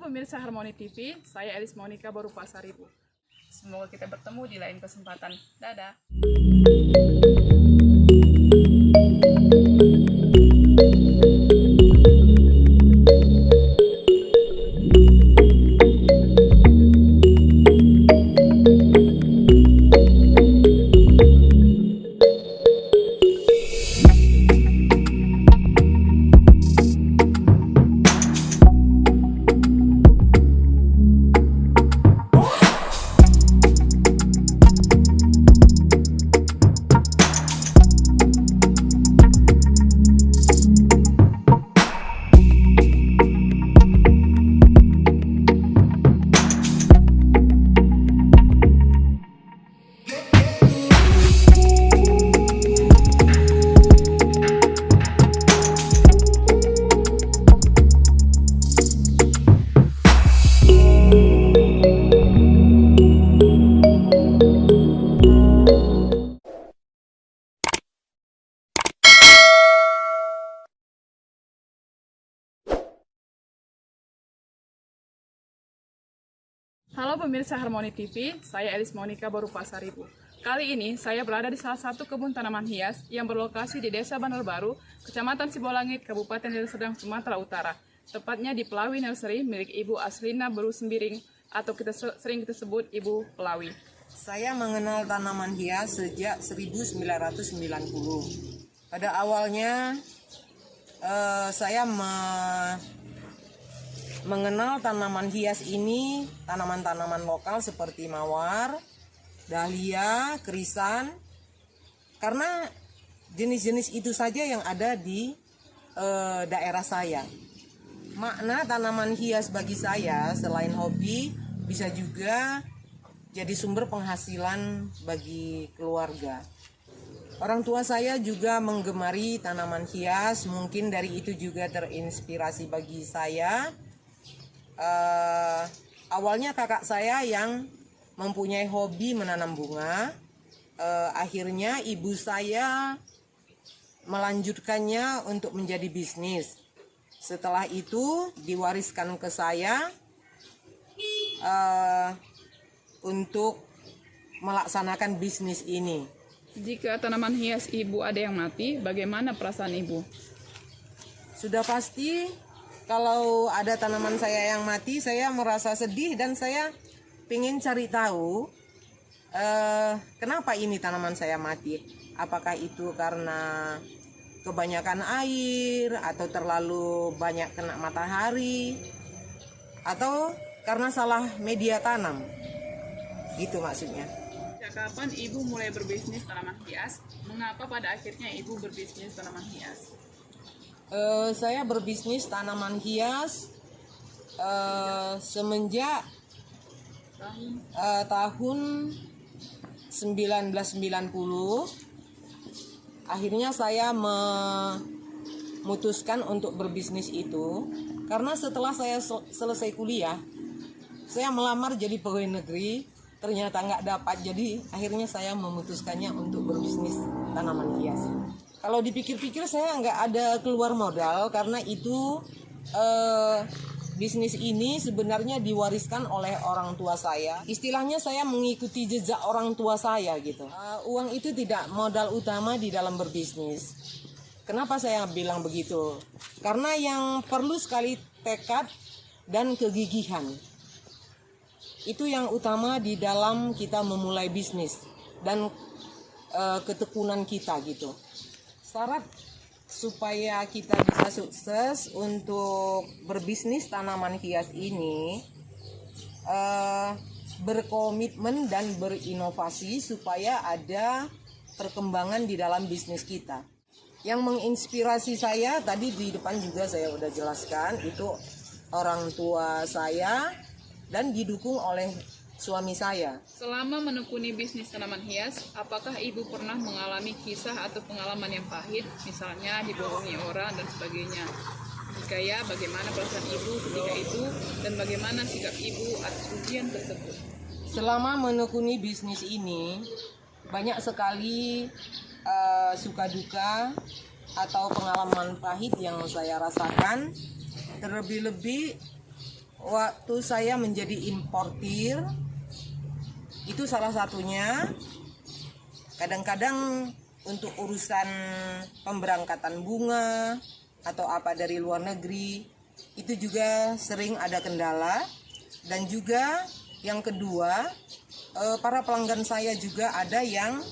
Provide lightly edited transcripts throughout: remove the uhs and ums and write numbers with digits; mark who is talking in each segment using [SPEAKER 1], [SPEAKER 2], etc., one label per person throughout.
[SPEAKER 1] pemirsa Harmoni TV, saya Elis Monica baru Pasaribu. Semoga kita bertemu di lain kesempatan. Dadah. Halo pemirsa Harmoni TV, saya Elis Monica baru Pasaribu. Kali ini saya berada di salah satu kebun tanaman hias yang berlokasi di Desa Bandar Baru, Kecamatan Sibolangit, Kabupaten Deli Serdang, Sumatera Utara. Tepatnya di Pelawi Nursery milik Ibu Aslina Beru Sembiring atau sering kita sebut Ibu Pelawi.
[SPEAKER 2] Saya mengenal tanaman hias sejak 1990. Pada awalnya saya mengenal tanaman hias ini, tanaman-tanaman lokal seperti mawar, dahlia, krisan, karena jenis-jenis itu saja yang ada di daerah saya. Makna tanaman hias bagi saya selain hobi, bisa juga jadi sumber penghasilan bagi keluarga. Orang tua saya juga menggemari tanaman hias, mungkin dari itu juga terinspirasi bagi saya. Awalnya kakak saya yang mempunyai hobi menanam bunga, akhirnya ibu saya melanjutkannya untuk menjadi bisnis. Setelah itu diwariskan ke saya untuk melaksanakan bisnis ini.
[SPEAKER 1] Jika tanaman hias Ibu ada yang mati, bagaimana perasaan Ibu?
[SPEAKER 2] Sudah pasti kalau ada tanaman saya yang mati, saya merasa sedih dan saya ingin cari tahu kenapa ini tanaman saya mati. Apakah itu karena kebanyakan air atau terlalu banyak kena matahari atau karena salah media tanam. Gitu maksudnya.
[SPEAKER 1] Sejak kapan Ibu mulai berbisnis tanaman hias? Mengapa pada akhirnya Ibu berbisnis tanaman hias?
[SPEAKER 2] Saya berbisnis tanaman hias semenjak tahun 1990. Akhirnya saya memutuskan untuk berbisnis itu karena setelah saya selesai kuliah, saya melamar jadi pegawai negeri, ternyata nggak dapat, jadi akhirnya saya memutuskannya untuk berbisnis tanaman hias. Kalau dipikir-pikir saya nggak ada keluar modal karena itu bisnis ini sebenarnya diwariskan oleh orang tua saya. Istilahnya saya mengikuti jejak orang tua saya gitu. Uang itu tidak modal utama di dalam berbisnis. Kenapa saya bilang begitu? Karena yang perlu sekali tekad dan kegigihan. Itu yang utama di dalam kita memulai bisnis dan ketekunan kita gitu. Syarat supaya kita bisa sukses untuk berbisnis tanaman hias ini berkomitmen dan berinovasi supaya ada perkembangan di dalam bisnis kita. Yang menginspirasi saya tadi di depan juga saya udah jelaskan, itu orang tua saya dan didukung oleh suami saya.
[SPEAKER 1] Selama menekuni bisnis tanaman hias, apakah Ibu pernah mengalami kisah atau pengalaman yang pahit, misalnya dibohongi orang dan sebagainya? Jika ya, bagaimana perasaan Ibu ketika itu dan bagaimana sikap Ibu atas ujian tersebut?
[SPEAKER 2] Selama menekuni bisnis ini, banyak sekali suka duka atau pengalaman pahit yang saya rasakan. Terlebih-lebih waktu saya menjadi importir, itu salah satunya. Kadang-kadang untuk urusan pemberangkatan bunga atau apa dari luar negeri, itu juga sering ada kendala. Dan juga yang kedua, para pelanggan saya juga ada yang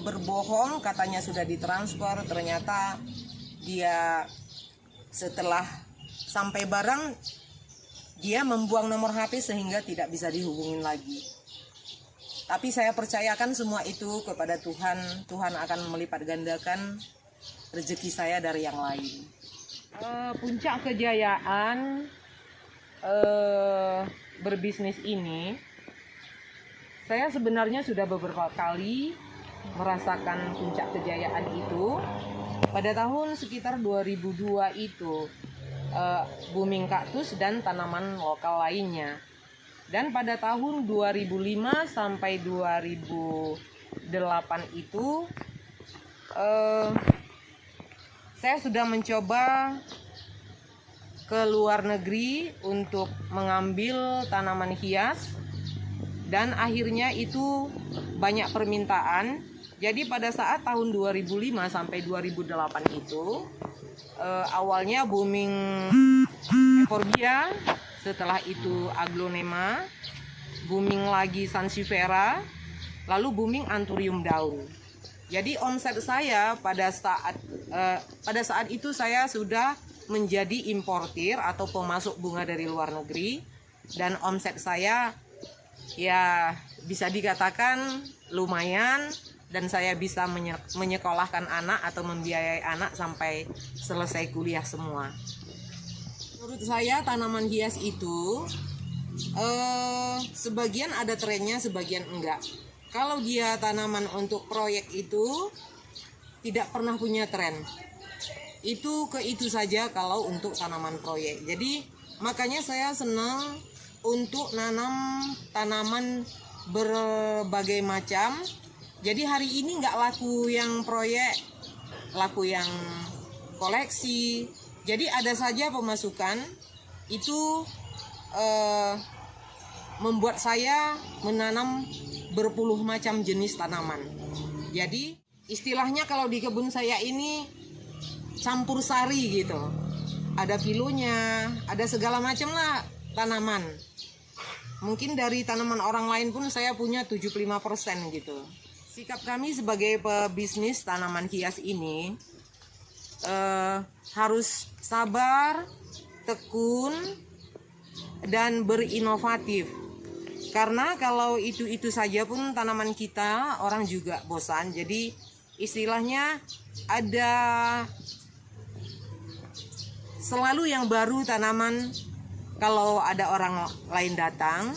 [SPEAKER 2] berbohong, katanya sudah ditransfer, ternyata dia setelah sampai barang dia membuang nomor HP sehingga tidak bisa dihubungin lagi. Tapi saya percayakan semua itu kepada Tuhan. Tuhan akan melipat gandakan rezeki saya dari yang lain. Puncak kejayaan berbisnis ini, saya sebenarnya sudah beberapa kali merasakan puncak kejayaan itu. Pada tahun sekitar 2002 itu booming kaktus dan tanaman lokal lainnya. Dan pada tahun 2005 sampai 2008 itu saya sudah mencoba ke luar negeri untuk mengambil tanaman hias, dan akhirnya itu banyak permintaan. Jadi pada saat tahun 2005 sampai 2008 itu awalnya booming euphorbia, setelah itu aglonema, booming lagi sansevieria, lalu booming anthurium daun. Jadi omset saya pada saat itu saya sudah menjadi importir atau pemasok bunga dari luar negeri, dan omset saya ya bisa dikatakan lumayan, dan saya bisa menyekolahkan anak atau membiayai anak sampai selesai kuliah semua. Menurut saya tanaman hias itu sebagian ada trennya, sebagian enggak. Kalau dia tanaman untuk proyek itu tidak pernah punya tren. Itu saja kalau untuk tanaman proyek. Jadi makanya saya senang untuk nanam tanaman berbagai macam. Jadi hari ini nggak laku yang proyek, laku yang koleksi. Jadi ada saja pemasukan. Itu membuat saya menanam berpuluh macam jenis tanaman. Jadi istilahnya kalau di kebun saya ini campur sari gitu. Ada pilunya, ada segala macam lah tanaman. Mungkin dari tanaman orang lain pun saya punya 75% gitu. Sikap kami sebagai pebisnis tanaman hias ini harus sabar, tekun, dan berinovatif. Karena kalau itu saja pun tanaman kita, orang juga bosan. Jadi istilahnya ada selalu yang baru tanaman. Kalau ada orang lain datang,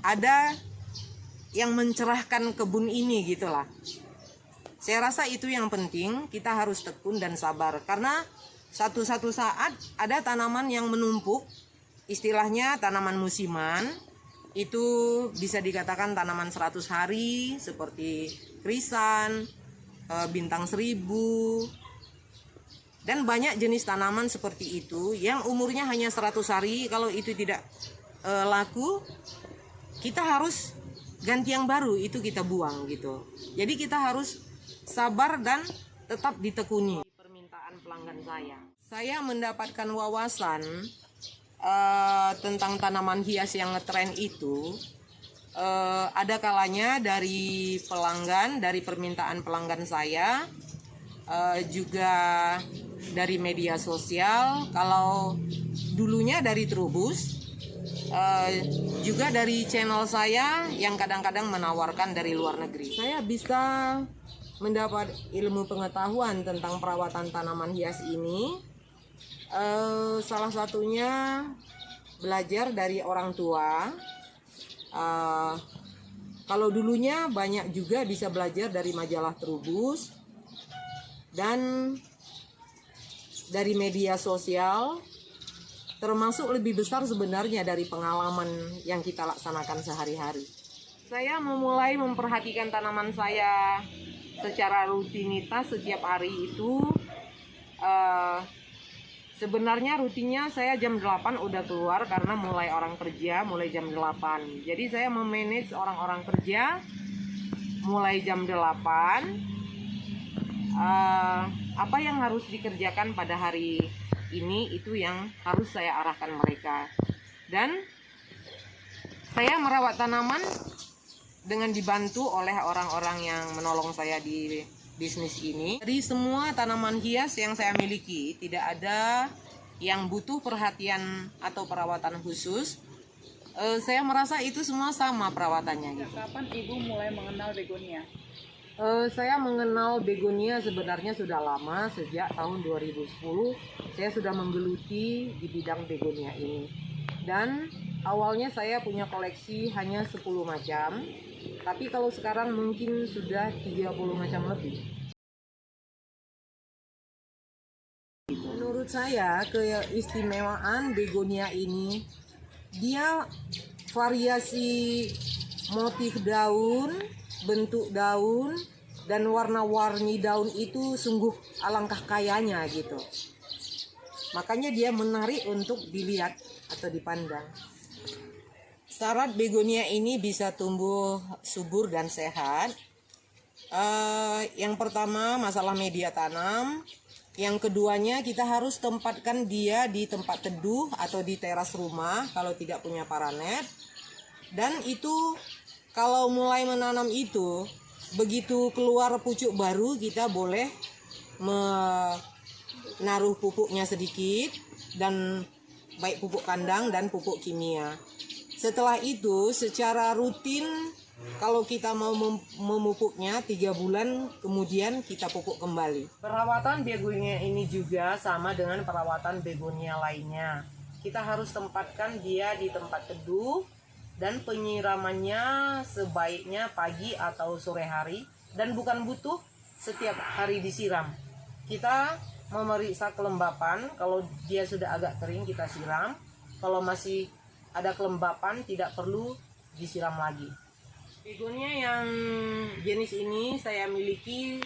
[SPEAKER 2] ada yang mencerahkan kebun ini gitulah. Saya rasa itu yang penting, kita harus tekun dan sabar. Karena satu saat ada tanaman yang menumpuk, istilahnya tanaman musiman. Itu bisa dikatakan tanaman 100 hari seperti krisan, bintang 1000, dan banyak jenis tanaman seperti itu yang umurnya hanya 100 hari. Kalau itu tidak laku, kita harus ganti yang baru, itu kita buang gitu. Jadi kita harus sabar dan tetap ditekuni. Permintaan pelanggan saya mendapatkan wawasan tentang tanaman hias yang ngetren itu ada kalanya dari pelanggan, dari permintaan pelanggan saya, juga dari media sosial. Kalau dulunya dari Trubus, juga dari channel saya yang kadang-kadang menawarkan dari luar negeri. Saya bisa mendapat ilmu pengetahuan tentang perawatan tanaman hias ini. Salah satunya belajar dari orang tua. Kalau dulunya banyak juga bisa belajar dari majalah Trubus dan dari media sosial, termasuk lebih besar sebenarnya dari pengalaman yang kita laksanakan sehari-hari. Saya memulai memperhatikan tanaman saya secara rutinitas setiap hari itu Sebenarnya rutinnya saya jam 8 udah keluar karena mulai orang kerja mulai jam 8. Jadi saya memanage orang-orang kerja mulai jam 8. Apa yang harus dikerjakan pada hari ini itu yang harus saya arahkan mereka. Dan saya merawat tanaman dengan dibantu oleh orang-orang yang menolong saya di bisnis ini. Dari semua tanaman hias yang saya miliki, tidak ada yang butuh perhatian atau perawatan khusus. Saya merasa itu semua sama perawatannya.
[SPEAKER 1] Sejak kapan Ibu mulai mengenal begonia?
[SPEAKER 2] Saya mengenal begonia sebenarnya sudah lama, sejak tahun 2010 saya sudah menggeluti di bidang begonia ini. Dan awalnya saya punya koleksi hanya 10 macam, tapi kalau sekarang mungkin sudah 30 macam lebih. Menurut saya keistimewaan begonia ini, dia variasi motif daun, bentuk daun, dan warna-warni daun itu sungguh alangkah kayanya gitu. Makanya dia menarik untuk dilihat atau dipandang. Syarat begonia ini bisa tumbuh subur dan sehat. Yang pertama masalah media tanam. Yang keduanya kita harus tempatkan dia di tempat teduh atau di teras rumah kalau tidak punya paranet. Dan itu kalau mulai menanam itu, begitu keluar pucuk baru kita boleh menaruh pupuknya sedikit, dan baik pupuk kandang dan pupuk kimia. Setelah itu secara rutin kalau kita mau memupuknya 3 bulan kemudian kita pupuk kembali. Perawatan begonia ini juga sama dengan perawatan begonia lainnya. Kita harus tempatkan dia di tempat teduh dan penyiramannya sebaiknya pagi atau sore hari dan bukan butuh setiap hari disiram. Kita memeriksa kelembapan, kalau dia sudah agak kering kita siram, kalau masih ada kelembapan tidak perlu disiram lagi. Begonia yang jenis ini saya miliki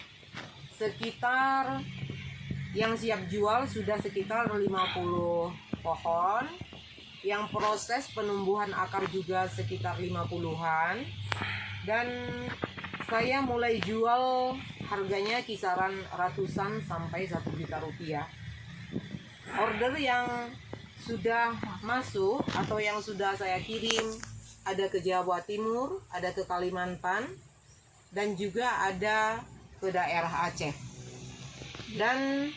[SPEAKER 2] sekitar, yang siap jual sudah sekitar 50 pohon, yang proses penumbuhan akar juga sekitar 50-an, dan saya mulai jual harganya kisaran ratusan sampai 1 juta rupiah. Order yang sudah masuk atau yang sudah saya kirim ada ke Jawa Timur, ada ke Kalimantan, dan juga ada ke daerah Aceh. Dan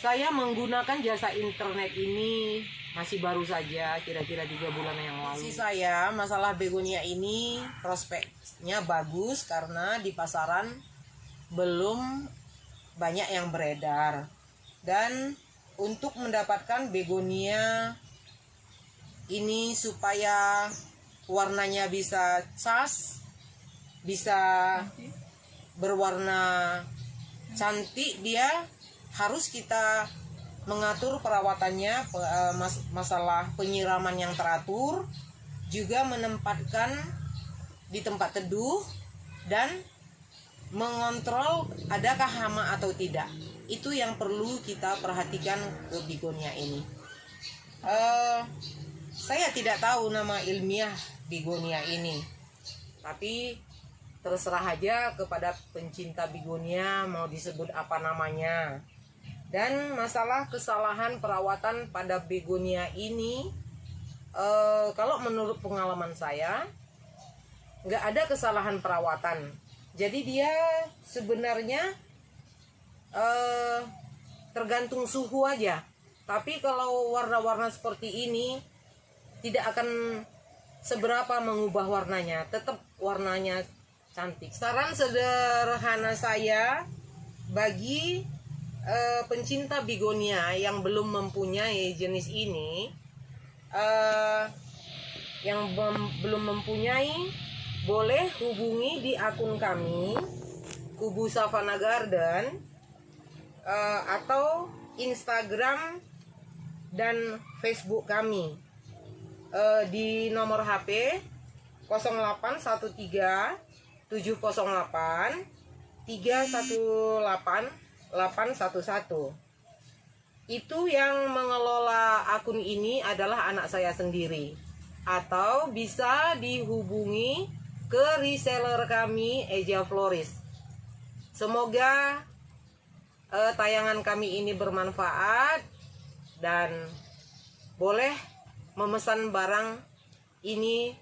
[SPEAKER 2] saya menggunakan jasa internet ini masih baru saja, kira-kira 3 bulan yang lalu. Saya masalah begonia ini prospeknya bagus karena di pasaran belum banyak yang beredar. Dan untuk mendapatkan begonia ini supaya warnanya bisa cas, bisa berwarna cantik, dia harus kita mengatur perawatannya, masalah penyiraman yang teratur, juga menempatkan di tempat teduh dan mengontrol adakah hama atau tidak. Itu yang perlu kita perhatikan ke begonia ini. Saya tidak tahu nama ilmiah begonia ini, tapi terserah aja kepada pencinta begonia mau disebut apa namanya. Dan masalah kesalahan perawatan pada begonia ini, kalau menurut pengalaman saya nggak ada kesalahan perawatan. Jadi dia sebenarnya tergantung suhu aja. Tapi kalau warna-warna seperti ini tidak akan seberapa mengubah warnanya, tetap warnanya cantik. Saran sederhana saya bagi pencinta begonia yang belum mempunyai jenis ini, belum mempunyai, boleh hubungi di akun kami Kubu Savana Garden, atau Instagram dan Facebook kami di nomor HP 0813 708 318 811. Itu yang mengelola akun ini adalah anak saya sendiri. Atau bisa dihubungi ke reseller kami Eja Florist. Semoga tayangan kami ini bermanfaat dan boleh memesan barang ini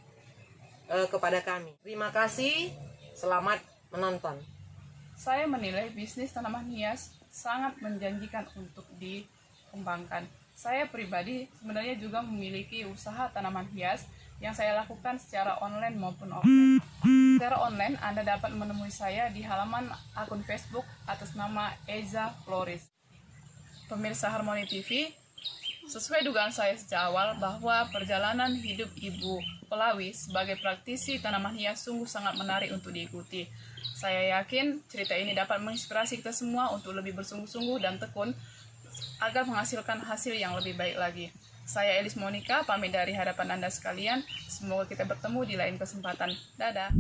[SPEAKER 2] kepada kami. Terima kasih, selamat menonton.
[SPEAKER 1] Saya menilai bisnis tanaman hias sangat menjanjikan untuk dikembangkan. Saya pribadi sebenarnya juga memiliki usaha tanaman hias yang saya lakukan secara online maupun offline. Secara online, Anda dapat menemui saya di halaman akun Facebook atas nama Eja Florist. Pemirsa Harmoni TV, sesuai dugaan saya sejak awal bahwa perjalanan hidup Ibu Pelawi sebagai praktisi tanaman hias sungguh sangat menarik untuk diikuti. Saya yakin cerita ini dapat menginspirasi kita semua untuk lebih bersungguh-sungguh dan tekun agar menghasilkan hasil yang lebih baik lagi. Saya Elis Monica, pamit dari hadapan Anda sekalian. Semoga kita bertemu di lain kesempatan. Dadah!